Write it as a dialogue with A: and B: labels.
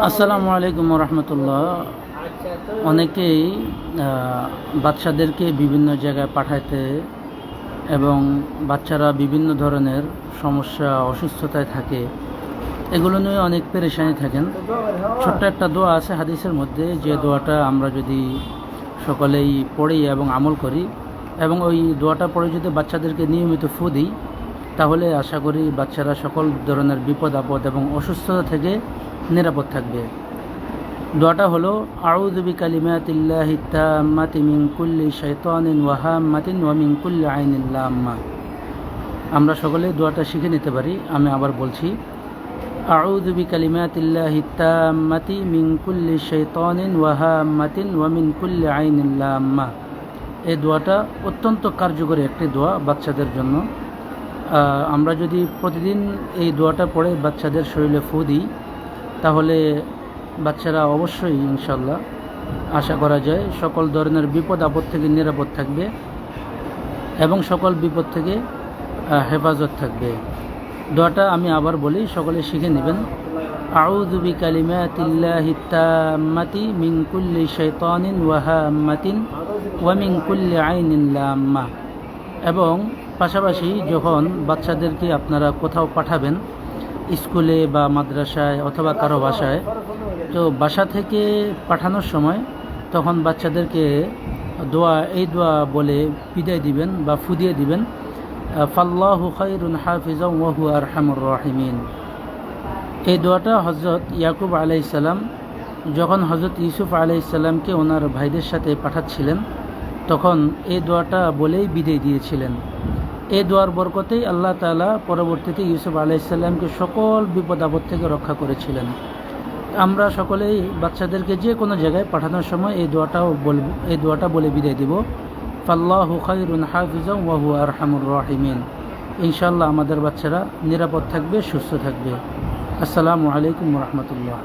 A: আসসালামু আলাইকুম রহমতুল্লাহ। অনেকেই বাচ্চাদেরকে বিভিন্ন জায়গায় পাঠাতে এবং বাচ্চারা বিভিন্ন ধরনের সমস্যা অসুস্থতায় থাকে, এগুলো নিয়ে অনেক পেরেশানি থাকেন। ছোট্ট একটা দোয়া আছে হাদিসের মধ্যে, যে দোয়াটা আমরা যদি সকলেই পড়ি এবং আমল করি এবং ওই দোয়াটা পড়ে যদি বাচ্চাদেরকে নিয়মিত ফু দিই, তাহলে আশা করি বাচ্চারা সকল ধরনের বিপদ আপদ এবং অসুস্থতা থেকে নিরাপদ থাকবে। দোয়াটা হলো আউযু বিকালিমাতিল্লাহি তাম্মাতি মিন কুল্লি শাইতানিন ওয়া হাম্মাতিন ওয়া মিন কুল্লি আইনিন লাম্মা। আমরা সকলে দোয়াটা শিখে নিতে পারি। আমি আবার বলছি, আউযু বিকালিমাতিল্লাহি তাম্মাতি মিন কুল্লি শাইতানিন ওয়া হাম্মাতিন ওয়া মিন কুল্লি আইনিন লাম্মা। এই দোয়াটা অত্যন্ত কার্যকরী একটি দোয়া বাচ্চাদের জন্য। আমরা যদি প্রতিদিন এই দোয়াটা পড়ে বাচ্চাদের শরীরে ফু দিই, তাহলে বাচ্চারা অবশ্যই ইনশাল্লাহ আশা করা যায় সকল ধরনের বিপদ আপদ থেকে নিরাপদ থাকবে এবং সকল বিপদ থেকে হেফাজত থাকবে। দোয়াটা আমি আবার বলি, সকলে শিখে নেবেন। আউযু বিকালিমাতিল্লাহি তাম্মাতি মিন কুল্লি শাইতানিন ওয়া হাম্মাতিন ওয়া মিন কুল্লি আইনিন লাম্মা। এবং পাশাপাশি যখন বাচ্চাদেরকে আপনারা কোথাও পাঠাবেন, স্কুলে বা মাদ্রাসায় অথবা কারো বাসায়, তো বাসা থেকে পাঠানোর সময় তখন বাচ্চাদেরকে এই দোয়া বলে বিদায় দিবেন বা ফুদিয়ে দিবেন, ফাল্লাহু খায়রুন হাফিজাও ওয়া হুয়া আরহামুর রাহিমিন। এই দোয়াটা হযরত ইয়াকুব আলাইহিস সালাম যখন হযরত ইউসুফ আলাইহিস সালামকে ওনার ভাইদের সাথে পাঠাচ্ছিলেন, তখন এই দোয়াটা বলেই বিদায় দিয়েছিলেন। এই দোয়ার বরকতেই আল্লাহ তাআলা পরবর্তীতে ইউসুফ আলাইহিস সালামকে সকল বিপদ আপদ থেকে রক্ষা করেছিলেন। আমরা সকলেই বাচ্চাদেরকে যে কোনো জায়গায় পাঠানোর সময় এই দোয়াটা বলে বিদায় দিব, ফাল্লাহু খায়রুন হাফিজাও ওয়া হুয়া আরহামুর রাহিমিন। ইনশাআল্লাহ আমাদের বাচ্চারা নিরাপদ থাকবে, সুস্থ থাকবে। আসসালামু আলাইকুম ওয়া রাহমাতুল্লাহ।